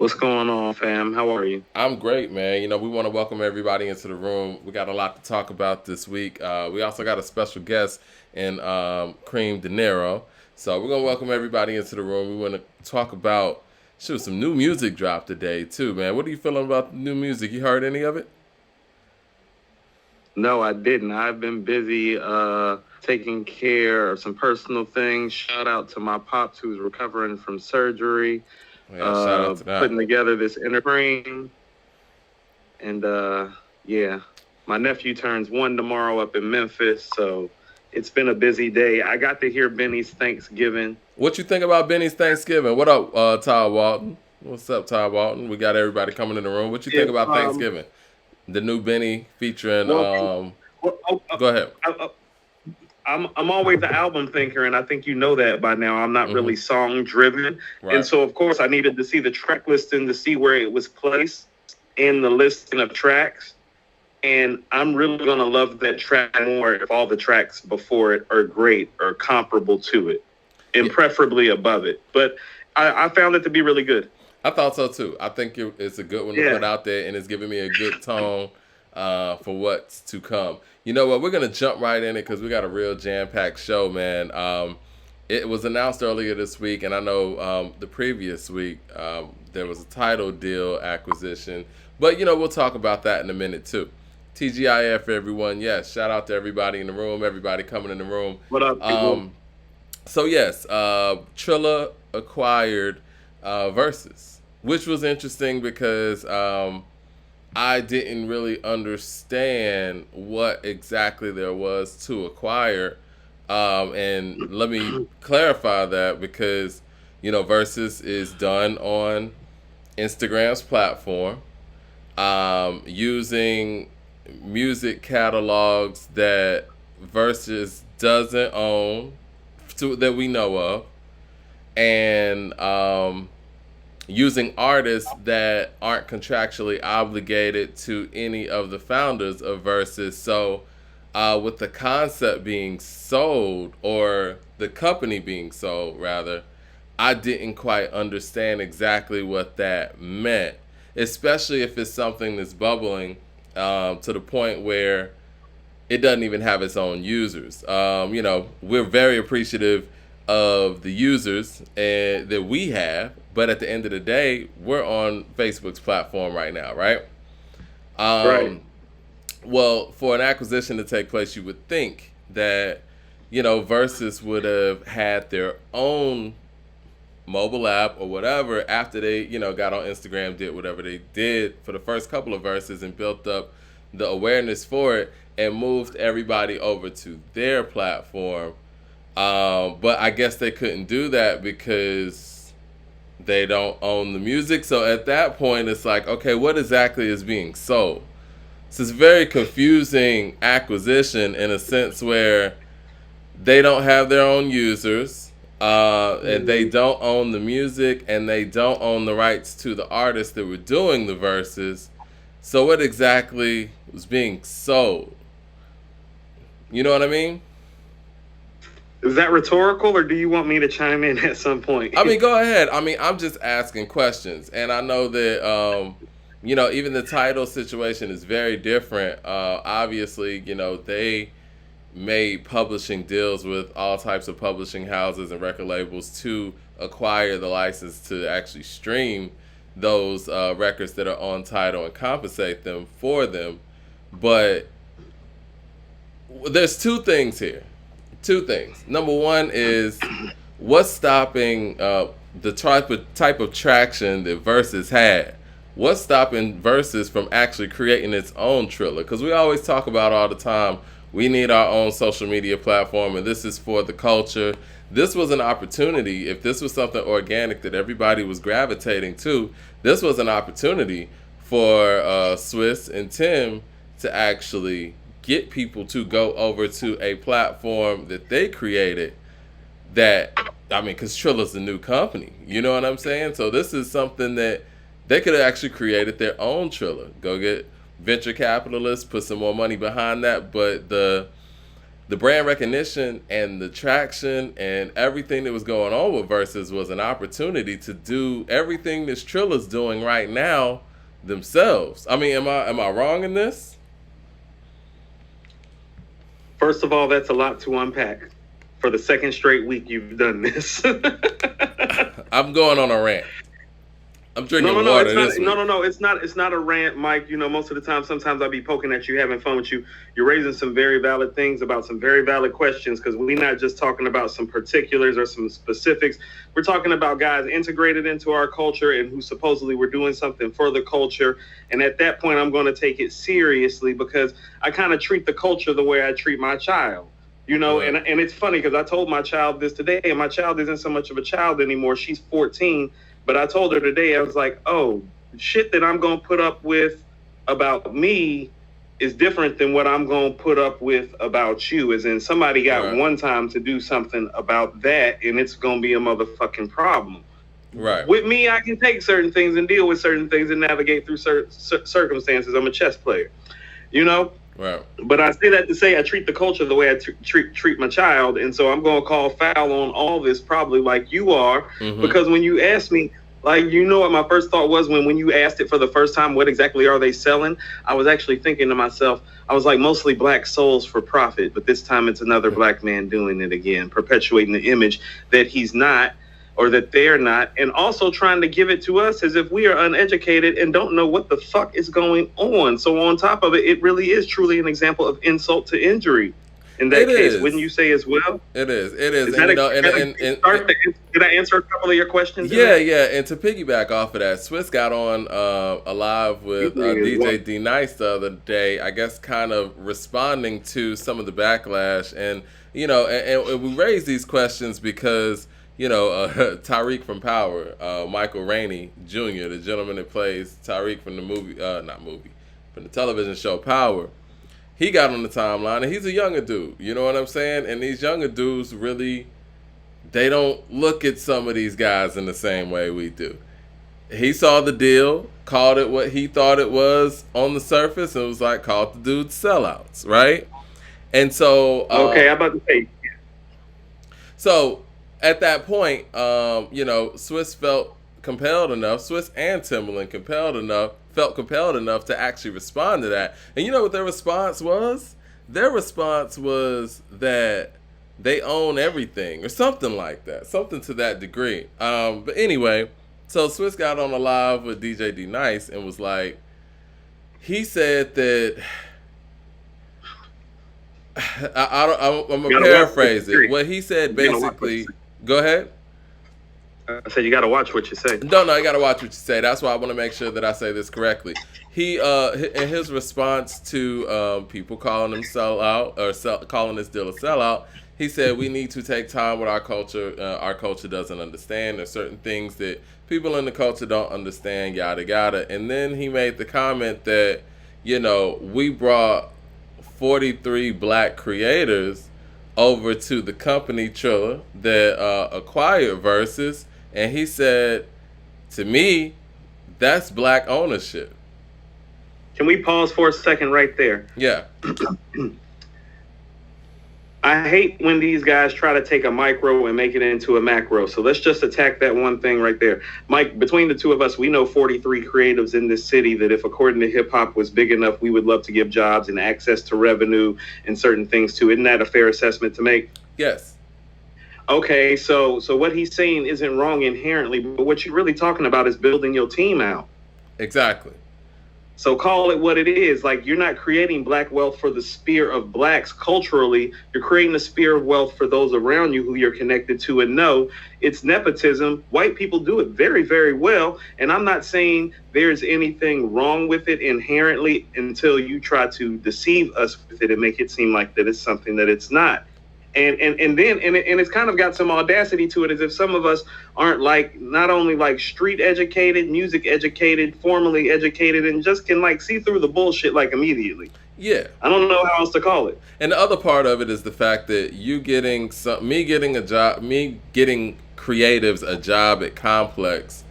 What's going on, fam? How are you? I'm great, man. We want to welcome everybody into the room. We got a lot to talk about this week. We also got a special guest in Cream De Niro. So we're gonna welcome everybody into the room. We want to talk about some new music dropped today too, man. What are you feeling about the new music? You heard any of it? No, I didn't. I've been busy taking care of some personal things. Shout out to my pops who's recovering from surgery, Yeah, shout out to that. putting together this inner frame. And yeah, my nephew turns 1 tomorrow up in Memphis, so it's been a busy day. I got to hear Benny's Thanksgiving. What you think about Benny's Thanksgiving? What up, Ty Walton? What's up, Ty Walton? We got everybody coming in the room. What you think If about Thanksgiving? The new Benny featuring well, well Go ahead. I'm always an album thinker, and I think you know that by now. I'm not Mm-hmm. really song driven, and Right. so of course I needed to see the track listing to see where it was placed in the listing of tracks. And I'm really gonna love that track more if all the tracks before it are great or comparable to it, and Yeah, preferably above it. But I found it to be really good. I thought so too. I think it's a good one to put Yeah. out there, and it's giving me a good tone for what's to come. You know what? We're gonna jump right in it because we got a real jam-packed show, man. It was announced earlier this week, and I know the previous week there was a title deal acquisition, but we'll talk about that in a minute too. TGIF, everyone. Yes, shout out to everybody in the room, everybody coming in the room. What up, people? Um, so yes, Triller acquired Verzuz, which was interesting because I didn't really understand what exactly there was to acquire. And let me clarify that because Verzuz is done on Instagram's platform, using music catalogs that Verzuz doesn't own, that we know of, and using artists that aren't contractually obligated to any of the founders of Verzuz. So, with the concept being sold, or the company being sold, rather, I didn't quite understand exactly what that meant, especially if it's something that's bubbling to the point where it doesn't even have its own users. We're very appreciative of the users that we have, but at the end of the day, we're on Facebook's platform right now, right? Right. Um, well, for an acquisition to take place, you would think that Versus would have had their own mobile app or whatever after they got on Instagram, did whatever they did for the first couple of verses and built up the awareness for it and moved everybody over to their platform. But I guess they couldn't do that because they don't own the music. So at that point, it's like, okay, what exactly is being sold? So it's a very confusing acquisition in a sense where they don't have their own users, and they don't own the music, and they don't own the rights to the artists that were doing the verses. So what exactly was being sold? You know what I mean? Is that rhetorical, or do you want me to chime in at some point? I mean, go ahead. I mean, I'm just asking questions, and I know that even the title situation is very different. Obviously, they made publishing deals with all types of publishing houses and record labels to acquire the license to actually stream those records that are on title and compensate them for them. But there's two things here. Two things. Number one is what's stopping the type of traction that Versus had. What's stopping Versus from actually creating its own Triller? Because we always talk about all the time, we need our own social media platform, and this is for the culture. This was an opportunity. If this was something organic that everybody was gravitating to, this was an opportunity for Swiss and Tim to actually get people to go over to a platform that they created. That, I mean, because Triller's a new company, you know what I'm saying? So this is something that they could have actually created their own Triller. Go get venture capitalists, put some more money behind that. But the the brand recognition and the traction and everything that was going on with Verzuz was an opportunity to do everything this Triller's doing right now themselves. I mean, am I wrong in this? First of all, that's a lot to unpack. For the second straight week you've done this. I'm going on a rant. I'm drinking water this week. No. It's not a rant, Mike. You know, most of the time, sometimes I'll be poking at you, having fun with you. You're raising some very valid things about some very valid questions, because we're not just talking about some particulars or some specifics. We're talking about guys integrated into our culture and who supposedly were doing something for the culture. And at that point, I'm going to take it seriously, because I kind of treat the culture the way I treat my child. You know, right. and it's funny because I told my child this today, and my child isn't so much of a child anymore. She's 14. But I told her today, I was like, oh, shit that I'm going to put up with about me is different than what I'm going to put up with about you. As in, somebody got one time to do something about that, and it's going to be a motherfucking problem. Right. With me, I can take certain things and deal with certain things and navigate through certain circumstances. I'm a chess player, you know? Right. But I say that to say I treat the culture the way I treat my child, and so I'm going to call foul on all this, probably like you are, because when you asked me, like, you know what my first thought was when you asked it for the first time, what exactly are they selling? I was actually thinking to myself, I was like, mostly black souls for profit, but this time it's another black man doing it again, perpetuating the image that he's not, or that they're not, and also trying to give it to us as if we are uneducated and don't know what the fuck is going on. So on top of it, it really is truly an example of insult to injury. In that case, wouldn't you say as well? It is. Did I answer a couple of your questions? Yeah. And to piggyback off of that, Swiss got on a live with DJ D Nice the other day, I guess kind of responding to some of the backlash. And, you know, and we raise these questions because, you know, Tariq from Power, Michael Rainey Jr., the gentleman that plays Tariq from the from the television show Power, he got on the timeline, and he's a younger dude, you know what I'm saying? And these younger dudes really, they don't look at some of these guys in the same way we do. He saw the deal, called it what he thought it was on the surface, and was like, called the dudes sellouts, right? And so... okay, I'm about to say... So... At that point, you know, Swiss felt compelled enough, Swiss and Timbaland felt compelled enough to actually respond to that. And you know what their response was? Their response was that they own everything or something like that, something to that degree. But anyway, so Swiss got on a live with DJ D Nice and was like, he said that, I'm going to paraphrase it. What he said basically... Go ahead. I said you got to watch what you say. No, you got to watch what you say. That's why I want to make sure that I say this correctly. He, in his response to people calling him sellout or calling this deal a sellout, he said we need to take time with our culture. Our culture doesn't understand. There's certain things that people in the culture don't understand, yada yada. And then he made the comment that, you know, we brought 43 black creators over to the company Triller that acquired Verzuz, and he said, to me, that's black ownership. Can we pause for a second right there? Yeah. I hate when these guys try to take a micro and make it into a macro. So let's just attack that one thing right there. Mike, between the two of us, we know 43 creatives in this city that if according to hip hop was big enough, we would love to give jobs and access to revenue and certain things too. Isn't that a fair assessment to make? Yes. Okay, so what he's saying isn't wrong inherently, but what you're really talking about is building your team out. Exactly. So call it what it is. Like, you're not creating black wealth for the sphere of blacks culturally. You're creating a sphere of wealth for those around you who you're connected to and know. It's nepotism. White people do it very, very well. And I'm not saying there's anything wrong with it inherently until you try to deceive us with it and make it seem like that it's something that it's not. And it's kind of got some audacity to it, as if some of us aren't like not only like street educated, music educated, formally educated, and just can like see through the bullshit like immediately. Yeah, I don't know how else to call it. And the other part of it is the fact that me getting creatives a job at Complex,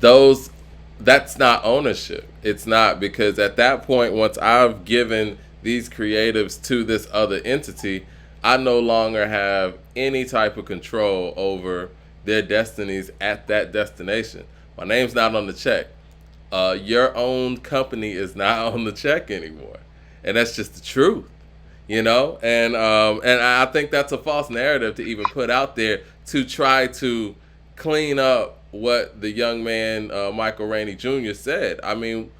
that's not ownership. It's not, because at that point, once I've given these creatives to this other entity, I no longer have any type of control over their destinies at that destination. My name's not on the check. Your own company is not on the check anymore, and that's just the truth, you know. And I think that's a false narrative to even put out there to try to clean up what the young man Michael Rainey Jr. said. I mean,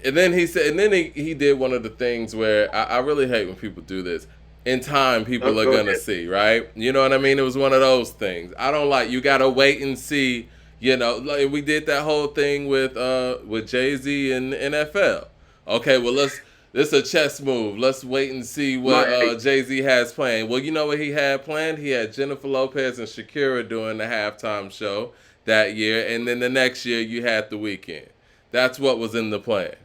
and then he said, and then he did one of the things where I really hate when people do this. In time, people are gonna see, right? You know what I mean? It was one of those things. I don't like. You gotta wait and see. You know, like we did that whole thing with Jay-Z and the NFL. Okay, well this is a chess move. Let's wait and see what Jay-Z has planned. Well, you know what he had planned? He had Jennifer Lopez and Shakira doing the halftime show that year, and then the next year you had The Weeknd. That's what was in the plans.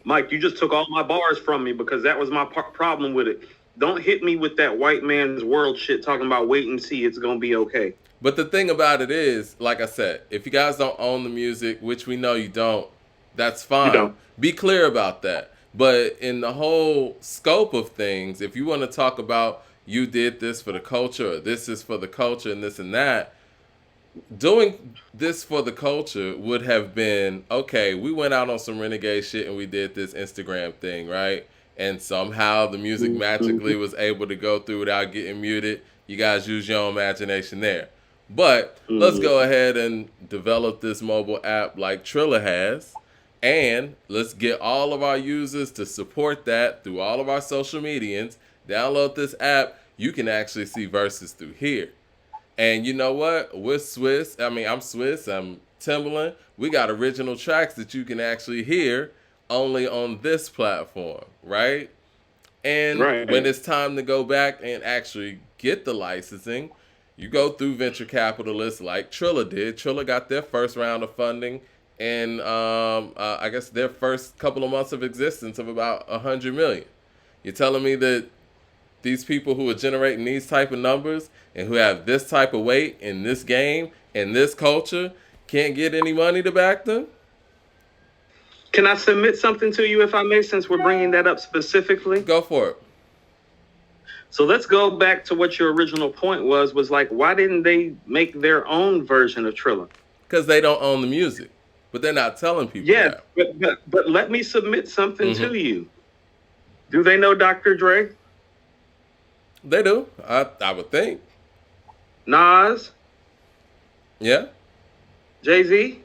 Mike, you just took all my bars from me because that was my problem with it. Don't hit me with that white man's world shit talking about wait and see, it's going to be okay. But the thing about it is, like I said, if you guys don't own the music, which we know you don't, that's fine. You don't. Be clear about that. But in the whole scope of things, if you want to talk about you did this for the culture, or this is for the culture and this and that, doing this for the culture would have been, okay, we went out on some renegade shit and we did this Instagram thing, right? And somehow the music magically was able to go through without getting muted. You guys use your own imagination there. But let's go ahead and develop this mobile app like Triller has. And let's get all of our users to support that through all of our social medias. Download this app. You can actually see Verzuz through here. And you know what? We're Swiss. I mean, I'm Swiss. I'm Timbaland. We got original tracks that you can actually hear only on this platform, right? And when it's time to go back and actually get the licensing, you go through venture capitalists like Triller did. Triller got their first round of funding and I guess their first couple of months of existence of about $100 million. You're telling me that these people who are generating these type of numbers and who have this type of weight in this game and this culture can't get any money to back them? Can I submit something to you, if I may, since we're bringing that up specifically? Go for it. So let's go back to what your original point was like, why didn't they make their own version of Triller? Because they don't own the music, but they're not telling people that. But let me submit something to you. Do they know Dr. Dre? They do, I would think. Nas? Yeah. Jay-Z?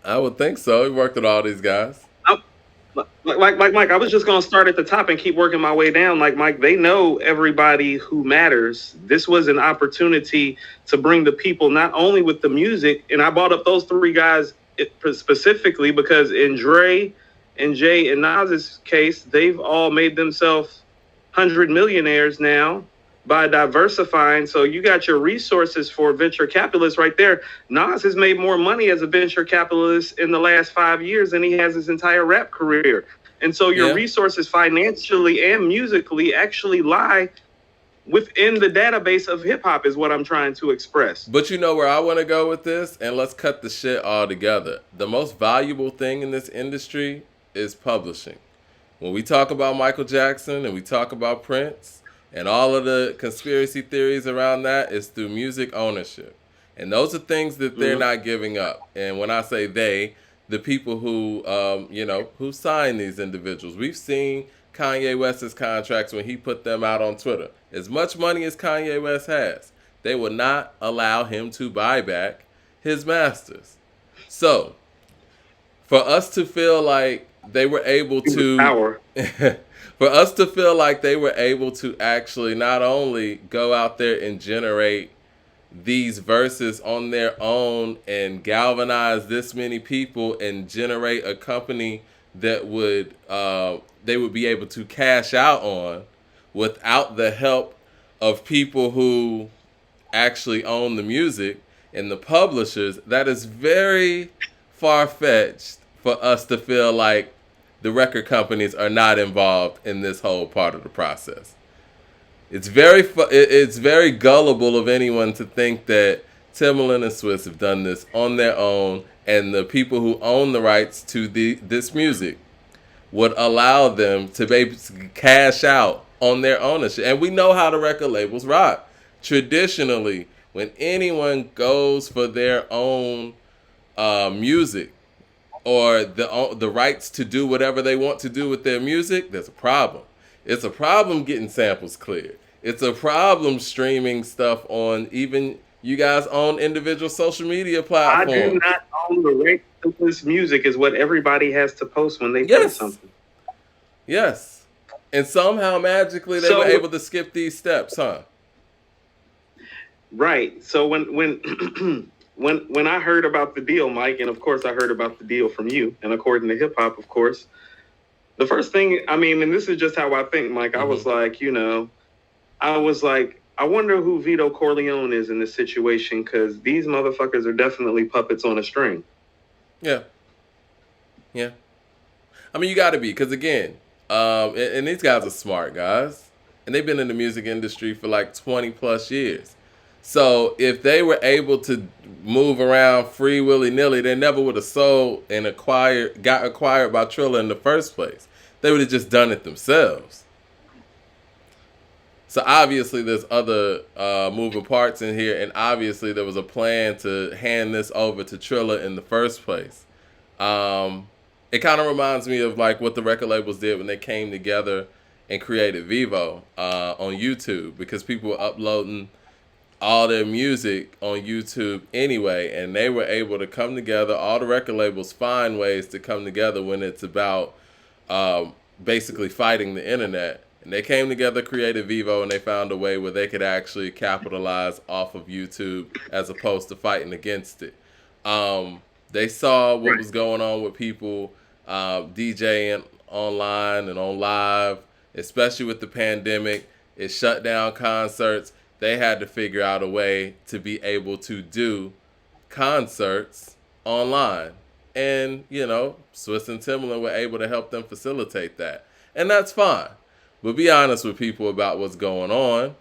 I would think so. He worked with all these guys. Like Mike, I was just going to start at the top and keep working my way down. Like, Mike, they know everybody who matters. This was an opportunity to bring the people not only with the music, and I brought up those three guys specifically because in Dre and Jay and Nas's case, they've all made themselves 100 millionaires now by diversifying. So you got your resources for venture capitalists right there. Nas has made more money as a venture capitalist in the last 5 years than he has his entire rap career. And so your resources financially and musically actually lie within the database of hip hop is what I'm trying to express. But you know where I want to go with this? And let's cut the shit all together. The most valuable thing in this industry is publishing. When we talk about Michael Jackson and we talk about Prince and all of the conspiracy theories around that, is through music ownership. And those are things that they're not giving up. And when I say they, the people who, who sign these individuals. We've seen Kanye West's contracts when he put them out on Twitter. As much money as Kanye West has, they will not allow him to buy back his masters. So, for us to feel like they were able to for us to feel like they were able to actually not only go out there and generate these verses on their own and galvanize this many people and generate a company that would they would be able to cash out on without the help of people who actually own the music and the publishers, that is very far-fetched for us to feel like the record companies are not involved in this whole part of the process. It's very gullible of anyone to think that Timbaland and Swiss have done this on their own, and the people who own the rights to this music would allow them to basically cash out on their ownership. And we know how the record labels rock. Traditionally, when anyone goes for their own music or the rights to do whatever they want to do with their music, there's a problem. It's a problem getting samples cleared. It's a problem streaming stuff on even you guys own individual social media I do platforms. not own the right to this music is what everybody has to post when they post Yes. something. Yes. And somehow magically they were So able to skip these steps, huh? right. So when when I heard about the deal, Mike, and of course I heard about the deal from you, and according to hip hop, of course, the first thing I mean, and this is just how I think, Mike, I was like, I was like, I wonder who Vito Corleone is in this situation, because these motherfuckers are definitely puppets on a string. Yeah. Yeah. I mean, you got to be, because again, and these guys are smart guys, and they've been in the music industry for like 20 plus years. So if they were able to move around free willy nilly, they never would have sold and got acquired by Triller in the first place. They would have just done it themselves. So obviously there's other moving parts in here, and obviously there was a plan to hand this over to Triller in the first place. It kind of reminds me of like what the record labels did when they came together and created Vivo on YouTube, because people were uploading all their music on YouTube anyway, and they were able to come together. All the record labels find ways to come together when it's about basically fighting the internet. And they came together, created Vivo, and they found a way where they could actually capitalize off of YouTube as opposed to fighting against it. They saw what was going on with people DJing online and on live, especially with the pandemic. It shut down concerts. They had to figure out a way to be able to do concerts online. And, Swiss and Timbaland were able to help them facilitate that. And that's fine. But be honest with people about what's going on,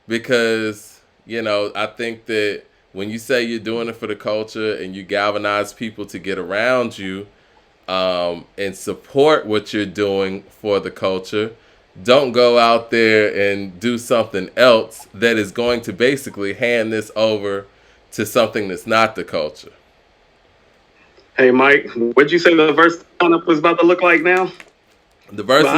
because, I think that when you say you're doing it for the culture and you galvanize people to get around you and support what you're doing for the culture, don't go out there and do something else that is going to basically hand this over to something that's not the culture. Hey, Mike, what'd you say the verse lineup was about to look like now? The versus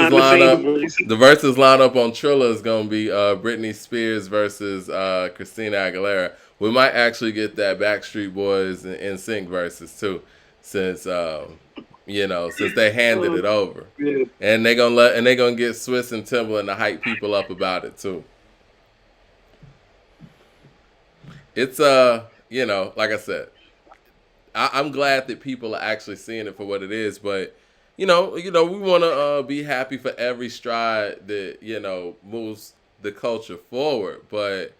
lineup on Triller is gonna be Britney Spears versus Christina Aguilera. We might actually get that Backstreet Boys and NSYNC versus too, since since they handed it over, and they gonna get Swiss and Timbaland to hype people up about it too. It's like I said, I'm glad that people are actually seeing it for what it is, but. We want to be happy for every stride that, moves the culture forward. But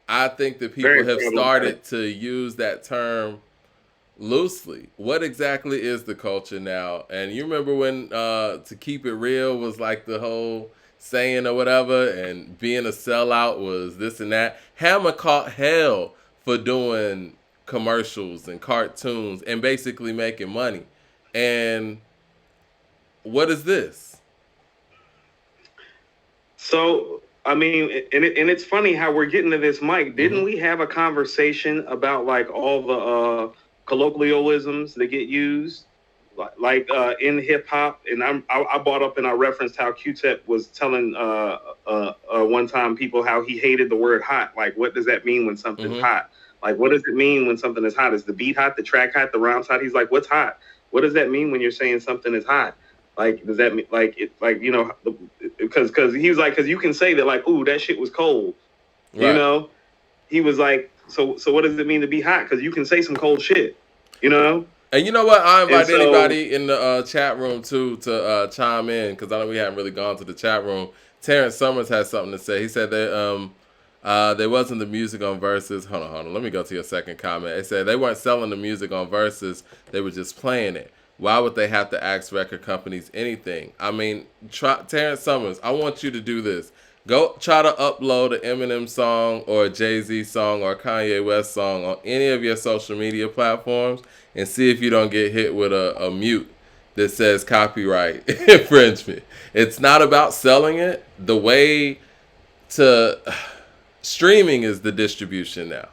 I think that people have started to use that term loosely. What exactly is the culture now? And you remember when to keep it real was like the whole saying or whatever, and being a sellout was this and that. Hammer caught hell for doing commercials and cartoons and basically making money. And what is this? So, I mean, and it's funny how we're getting to this, Mike. Didn't we have a conversation about like all the colloquialisms that get used, like in hip hop? And I brought up and I referenced how Q-Tip was telling one time people how he hated the word hot. Like, what does that mean when something's hot? Like, what does it mean when something is hot? Is the beat hot, the track hot, the rhymes hot? He's like, what's hot? What does that mean when you're saying something is hot? Like, does that mean because he was like, because you can say that like, ooh, that shit was cold, right. He was like, so what does it mean to be hot? Because you can say some cold shit, And you know what? I invite anybody in the chat room too to chime in, because I know we haven't really gone to the chat room. Terrence Summers has something to say. He said that there wasn't the music on Verzuz. Hold on. Let me go to your second comment. It said they weren't selling the music on Verzuz. They were just playing it. Why would they have to ask record companies anything? I mean, Terrence Summers, I want you to do this. Go try to upload an Eminem song or a Jay-Z song or a Kanye West song on any of your social media platforms and see if you don't get hit with a mute that says copyright infringement. It's not about selling it. The way to streaming is the distribution now.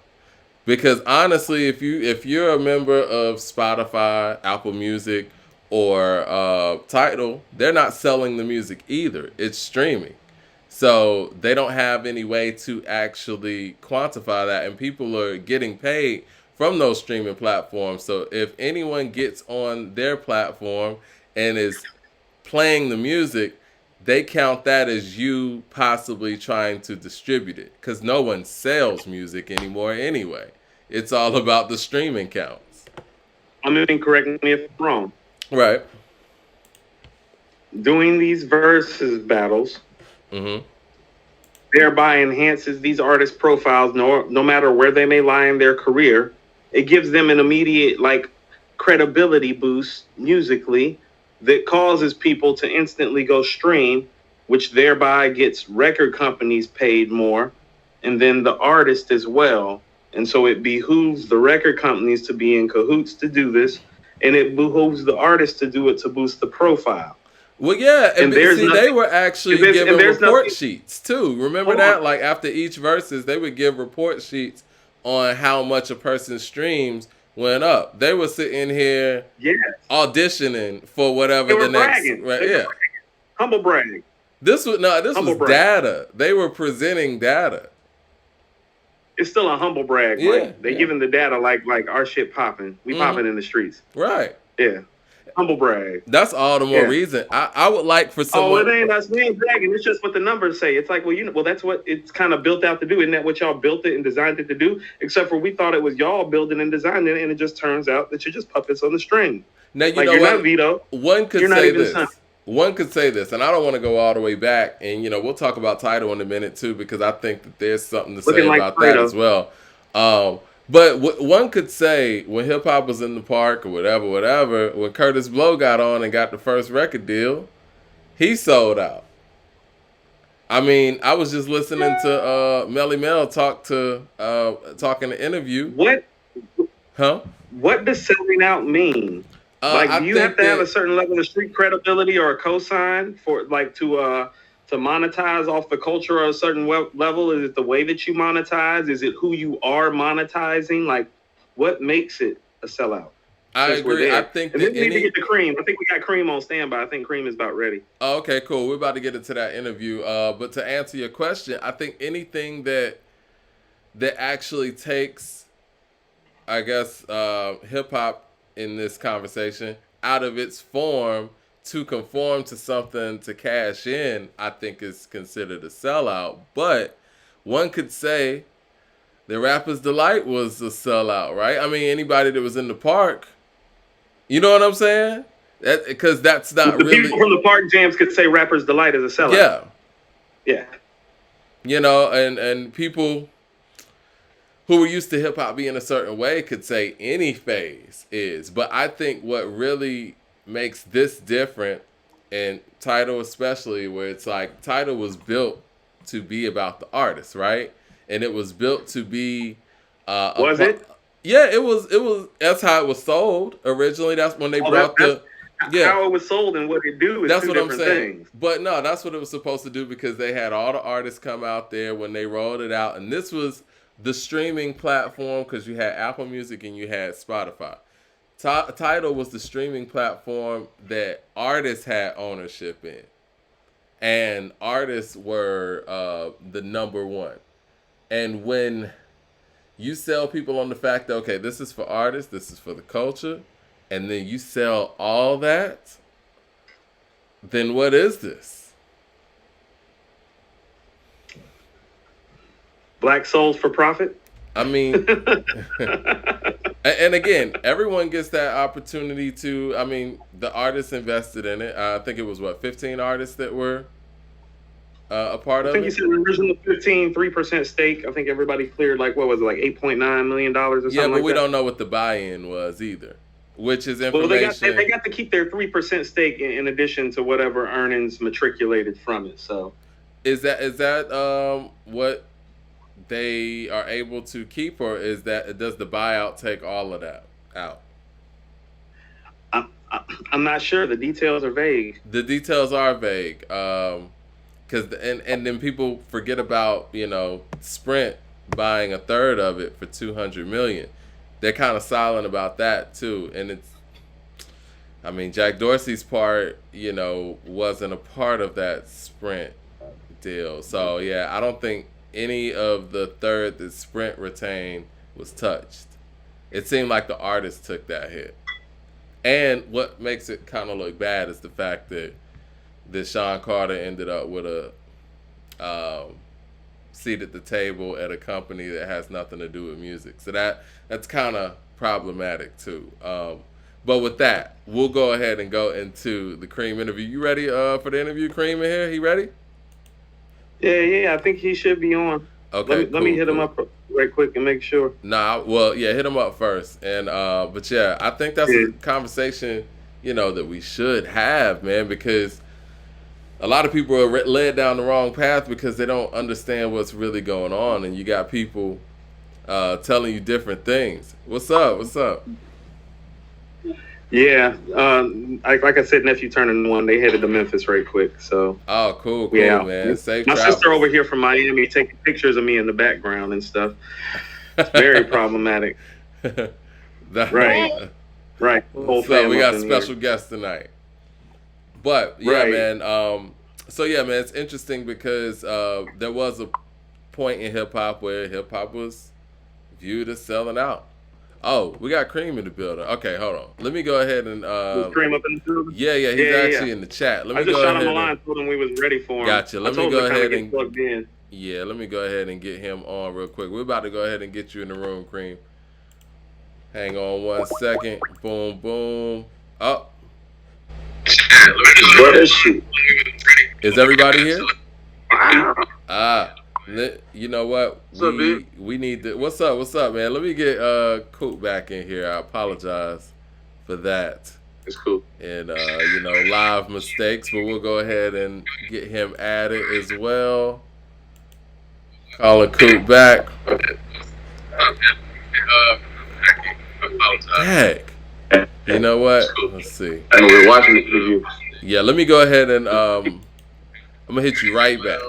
Because honestly, if you're a member of Spotify, Apple Music, or Tidal, they're not selling the music either. It's streaming. So they don't have any way to actually quantify that, and people are getting paid from those streaming platforms. So if anyone gets on their platform and is playing the music, they count that as you possibly trying to distribute it, because no one sells music anymore anyway. It's all about the streaming counts. I mean, correct me if I'm wrong. Right. Doing these versus battles thereby enhances these artists' profiles, no matter where they may lie in their career. It gives them an immediate credibility boost musically that causes people to instantly go stream, which thereby gets record companies paid more, and then the artist as well. And so it behooves the record companies to be in cahoots to do this, and it behooves the artist to do it to boost the profile. Well, yeah, and see, they were actually giving report sheets too. Remember that? Like after each verses, they would give report sheets on how much a person's streams went up. They were sitting here auditioning for whatever the next. Right, humble brag. This was data. They were presenting data. It's still a humble brag, right? They giving the data like our shit popping. We popping in the streets. Right. Yeah. Humble brag. That's all the more reason. I would like for someone. Oh, it ain't us. We ain't bragging. It's just what the numbers say. It's like, well, that's what it's kind of built out to do. Isn't that what y'all built it and designed it to do? Except for we thought it was y'all building and designing it, and it just turns out that you're just puppets on the string. Now, you know you're what? not Vito. One could say this. One could say this, and I don't want to go all the way back. And, we'll talk about Tidal in a minute, too, because I think that there's something to say about that as well. But one could say when hip hop was in the park or whatever, when Curtis Blow got on and got the first record deal, he sold out. I mean, I was just listening to Melly Mel talking the interview. What? Huh? What does selling out mean? Do you have to have a certain level of street credibility or a cosign for to monetize off the culture at a certain level? Is it the way that you monetize? Is it who you are monetizing? What makes it a sellout? I agree. I think we need to get the Cream. I think we got Cream on standby. I think Cream is about ready. Oh, okay, cool. We're about to get into that interview. But to answer your question, I think anything that actually takes, I guess, hip hop in this conversation out of its form to conform to something to cash in, I think is considered a sellout. But one could say the Rapper's Delight was a sellout, right? I mean, anybody that was in the park, you know what I'm saying? Because that's not really... People from the park jams could say Rapper's Delight is a sellout. Yeah. Yeah. And people who were used to hip-hop being a certain way could say any phase is. But I think what really makes this different, and Tidal especially, where it's like Tidal was built to be about the artist, right? And it was built to be was it? Yeah, it was that's how it was sold originally. That's when they brought how it was sold and what it do is that's two what I'm different saying. things. But no, that's what it was supposed to do, because they had all the artists come out there when they rolled it out, and this was the streaming platform, because you had Apple Music and you had Spotify. Tidal was the streaming platform that artists had ownership in, and artists were the number one. And when you sell people on the fact that, okay, this is for artists, this is for the culture, and then you sell all that, then what is this? Black souls for profit? I mean, and again, everyone gets that opportunity to, I mean, the artists invested in it. I think it was, 15 artists that were a part of it? I think you said the original 3% stake. I think everybody cleared, $8.9 million or something. Yeah, but we don't know what the buy-in was either, which is information. Well, they got to keep their 3% stake in addition to whatever earnings matriculated from it. So, is that what they are able to keep, or does the buyout take all of that out? I'm not sure. The details are vague. The details are vague. Cause and then people forget about Sprint buying a third of it for $200 million. They're kind of silent about that too, and I mean, Jack Dorsey's part, wasn't a part of that Sprint deal. So yeah, I don't think any of the third that Sprint retained was touched. It seemed like the artist took that hit. And what makes it kind of look bad is the fact that Sean Carter ended up with a seat at the table at a company that has nothing to do with music. So that's kind of problematic too. But with that, we'll go ahead and go into the Cream interview. You ready for the interview, Cream, in here? He ready? Yeah, I think he should be on. Okay, let me hit him up right quick and make sure. Hit him up first. And but yeah, I think that's a conversation, that we should have, man, because a lot of people are led down the wrong path because they don't understand what's really going on, and you got people telling you different things. What's up? Yeah, like I said, nephew turning 1. They headed to Memphis right quick. So. Oh, cool, yeah, man. Safe my travels. sister over here from Miami taking pictures of me in the background and stuff. It's very problematic. Right. So we got a special guest tonight. But yeah, man. So yeah, man, it's interesting because there was a point in hip hop where hip hop was viewed as selling out. Oh, we got Cream in the building. Okay, hold on. Let me go ahead and Cream up in the building? Yeah, he's actually in the chat. I just shot him a line, told him we was ready for him. Gotcha. Let me go ahead and plugged in. Yeah, let me go ahead and get him on real quick. We're about to go ahead and get you in the room, Cream. Hang on 1 second. Boom, boom. Up. What is she? Is everybody here? You know what? We need to. What's up, man? Let me get Coop back in here. I apologize for that. It's cool. And live mistakes, but we'll go ahead and get him added as well. Calling Coop back. Heck. You know what? Let's see. And we're watching the preview. Yeah, let me go ahead and I'm gonna hit you right back.